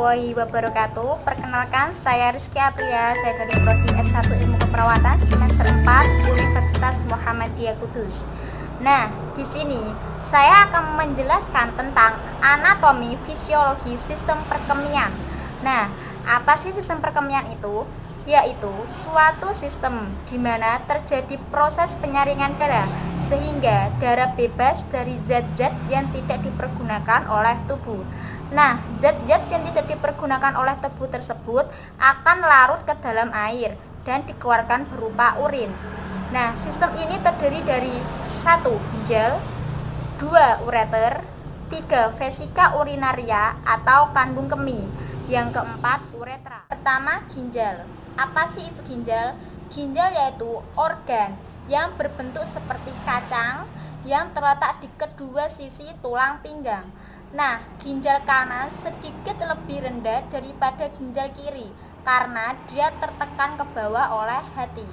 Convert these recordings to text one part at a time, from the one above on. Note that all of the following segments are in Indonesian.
warahmatullahi wabarakatuh. Perkenalkan, saya Rizky Aprilia, saya dari Prodi S1 Ilmu Keperawatan semester 4 Universitas Muhammadiyah Kudus. Nah, di sini saya akan menjelaskan tentang anatomi fisiologi sistem perkemian. Nah, apa sih sistem perkemian itu? Yaitu suatu sistem di mana terjadi proses penyaringan darah sehingga darah bebas dari zat-zat yang tidak dipergunakan oleh tubuh. Nah, zat-zat yang tidak dipergunakan oleh tubuh tersebut akan larut ke dalam air dan dikeluarkan berupa urin. Nah, sistem ini terdiri dari 1. Ginjal, 2. Ureter, 3. Vesika urinaria atau kandung kemih, yang keempat uretra. Pertama, ginjal. Apa sih itu ginjal? Ginjal yaitu organ yang berbentuk seperti kacang yang terletak di kedua sisi tulang pinggang. Nah, ginjal kanan sedikit lebih rendah daripada ginjal kiri karena dia tertekan ke bawah oleh hati.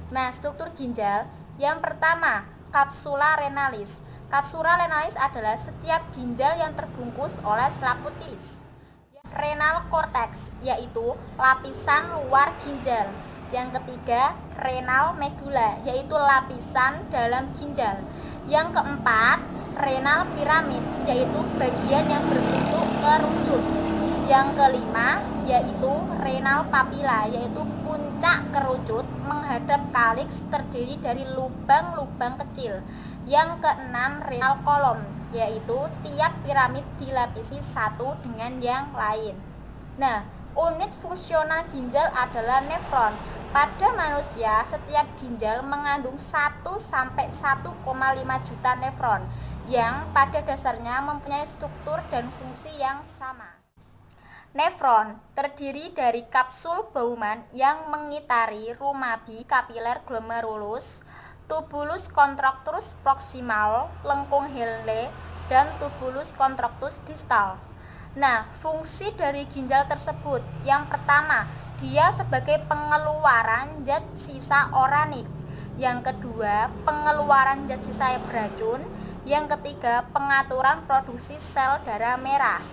Nah, struktur ginjal yang pertama, kapsula renalis. Kapsula renalis adalah setiap ginjal yang terbungkus oleh selaput tilis. Renal cortex yaitu lapisan luar ginjal. Yang ketiga, renal medula yaitu lapisan dalam ginjal. Yang keempat, renal piramid yaitu bagian yang berbentuk kerucut. Yang kelima yaitu renal papila yaitu puncak kerucut menghadap kaliks terdiri dari lubang-lubang kecil. Yang keenam, renal kolom yaitu tiap piramid dilapisi satu dengan yang lain. Nah, unit fungsional ginjal adalah nefron. Pada manusia, setiap ginjal mengandung 1-1,5 juta nefron yang pada dasarnya mempunyai struktur dan fungsi yang sama. Nefron terdiri dari kapsul Bowman yang mengitari rumabi kapiler glomerulus, tubulus contractus proximal, lengkung Henle, dan tubulus contractus distal. Nah, fungsi dari ginjal tersebut, yang pertama, dia sebagai pengeluaran zat sisa organik. Yang kedua, pengeluaran zat sisa beracun. Yang ketiga, pengaturan produksi sel darah merah.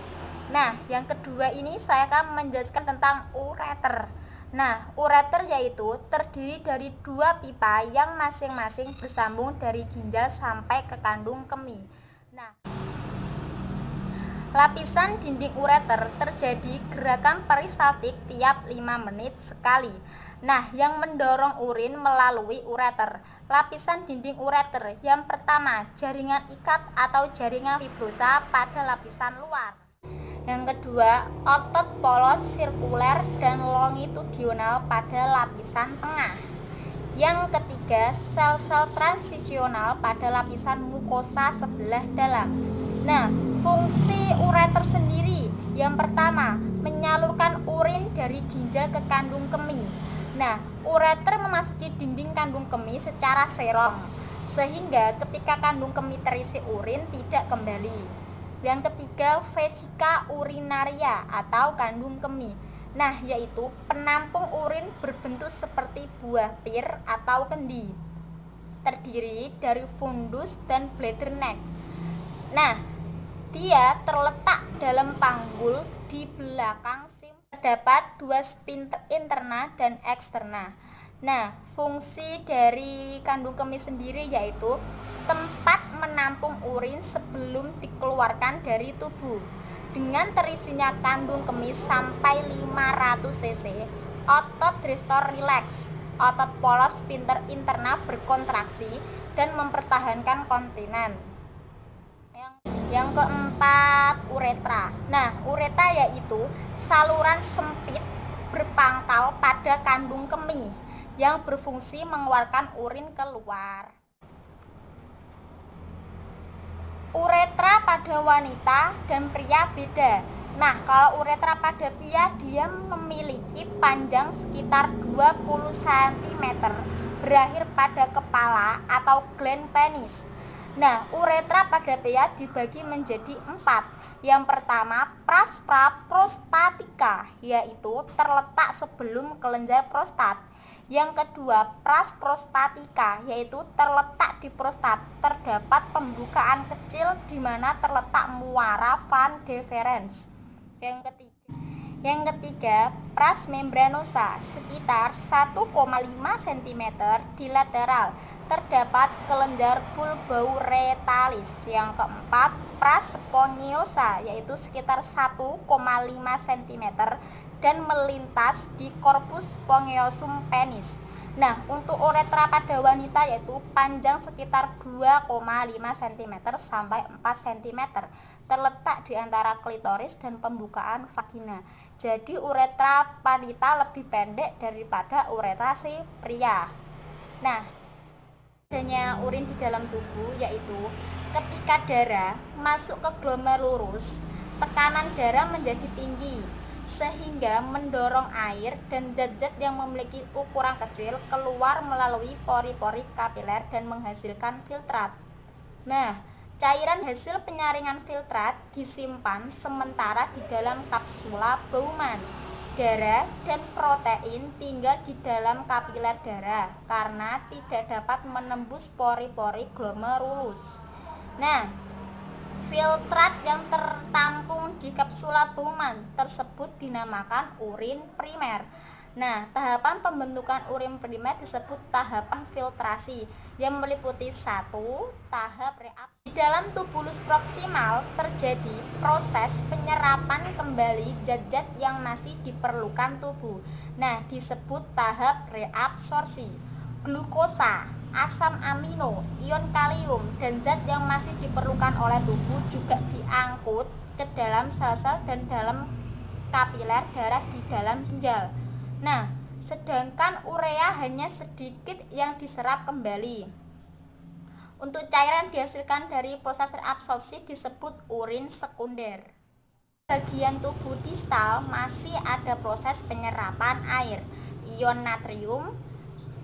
Nah, yang kedua ini saya akan menjelaskan tentang ureter. Nah, ureter yaitu terdiri dari dua pipa yang masing-masing bersambung dari ginjal sampai ke kandung kemih. Nah, lapisan dinding ureter terjadi gerakan peristaltik tiap 5 menit sekali. Nah, yang mendorong urin melalui ureter. Lapisan dinding ureter yang pertama, jaringan ikat atau jaringan fibrosa pada lapisan luar. Yang kedua, otot polos sirkuler dan longitudinal pada lapisan tengah. Yang ketiga, sel-sel transisional pada lapisan mukosa sebelah dalam. Nah, fungsi ureter sendiri yang pertama, menyalurkan urin dari ginjal ke kandung kemih. Nah, ureter memasuki dinding kandung kemih secara serong sehingga ketika kandung kemih terisi urin tidak kembali. Yang ketiga, vesika urinaria atau kandung kemih. Nah, yaitu penampung urin berbentuk seperti buah pir atau kendi, terdiri dari fundus dan bladder neck. Nah, dia terletak dalam panggul di belakang sim. Terdapat dua sphincter interna dan eksterna. Nah, fungsi dari kandung kemih sendiri yaitu tempat menampung urin sebelum dikeluarkan dari tubuh. Dengan terisinya kandung kemih sampai 500 cc, otot restor rileks, otot polos sphincter interna berkontraksi dan mempertahankan kontinan. Yang keempat, uretra. Nah, uretra yaitu saluran sempit berpangkal pada kandung kemih yang berfungsi mengeluarkan urin keluar. Uretra pada wanita dan pria beda. Nah, kalau uretra pada pria dia memiliki panjang sekitar 20 cm berakhir pada kepala atau gland penis. Nah, uretra pada pria dibagi menjadi 4. Yang pertama, praspra prostatica yaitu terletak sebelum kelenjar prostat. Yang kedua, pras prostatika yaitu terletak di prostat. Terdapat pembukaan kecil di mana terletak muara van deferens. Yang ketiga, Yang ketiga, pras membranosa sekitar 1,5 cm di lateral terdapat kelenjar bulbouretalis. Yang keempat, pras spongiosa yaitu sekitar 1,5 cm dan melintas di korpus spongiosum penis. Nah, untuk uretra pada wanita yaitu panjang sekitar 2,5 cm sampai 4 cm, terletak di antara klitoris dan pembukaan vagina. Jadi uretra wanita lebih pendek daripada uretra si pria. Nah, adanya urin di dalam tubuh yaitu ketika darah masuk ke glomerulus, tekanan darah menjadi tinggi sehingga mendorong air dan zat-zat yang memiliki ukuran kecil keluar melalui pori-pori kapiler dan menghasilkan filtrat. Nah, cairan hasil penyaringan filtrat disimpan sementara di dalam kapsula Bowman. Darah dan protein tinggal di dalam kapiler darah karena tidak dapat menembus pori-pori glomerulus. Nah, filtrat yang tertampung di kapsula Bowman tersebut dinamakan urin primer. Nah, tahapan pembentukan urin primer disebut tahapan filtrasi yang meliputi 1. Tahap reaksi. Di dalam tubulus proksimal terjadi proses penyerapan kembali zat-zat yang masih diperlukan tubuh. Nah, disebut tahap reabsorpsi. Glukosa, asam amino, ion kalium, dan zat yang masih diperlukan oleh tubuh juga diangkut ke dalam sel-sel dan dalam kapiler darah di dalam ginjal. Nah, sedangkan urea hanya sedikit yang diserap kembali. Untuk cairan dihasilkan dari proses reabsorpsi disebut urin sekunder. Bagian tubuh distal masih ada proses penyerapan air, ion natrium,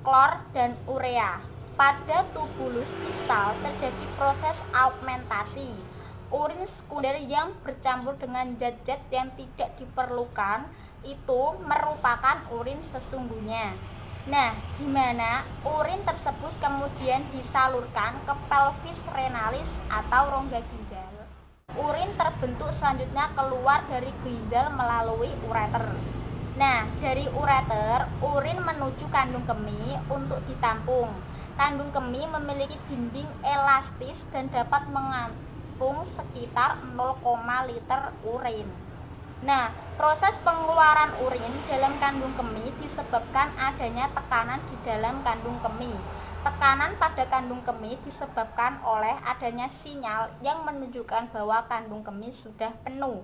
klor, dan urea. Pada tubulus distal terjadi proses augmentasi. Urin sekunder yang bercampur dengan zat-zat yang tidak diperlukan itu merupakan urin sesungguhnya. Nah, di mana urin tersebut kemudian disalurkan ke pelvis renalis atau rongga ginjal. Urin terbentuk selanjutnya keluar dari ginjal melalui ureter. Nah, dari ureter, urin menuju kandung kemih untuk ditampung. Kandung kemih memiliki dinding elastis dan dapat menampung sekitar 0, liter urin. Nah, proses pengeluaran urin dalam kandung kemih disebabkan adanya tekanan di dalam kandung kemih. Tekanan pada kandung kemih disebabkan oleh adanya sinyal yang menunjukkan bahwa kandung kemih sudah penuh.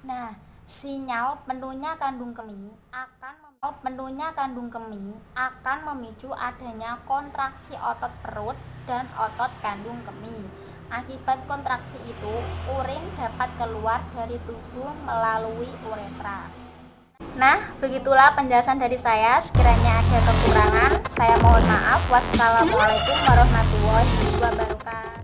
Nah, sinyal penuhnya kandung kemih akan memicu adanya kontraksi otot perut dan otot kandung kemih. Akibat kontraksi itu, urin dapat keluar dari tubuh melalui uretra. Nah, begitulah penjelasan dari saya. Sekiranya ada kekurangan, saya mohon maaf. Wassalamualaikum warahmatullahi wabarakatuh.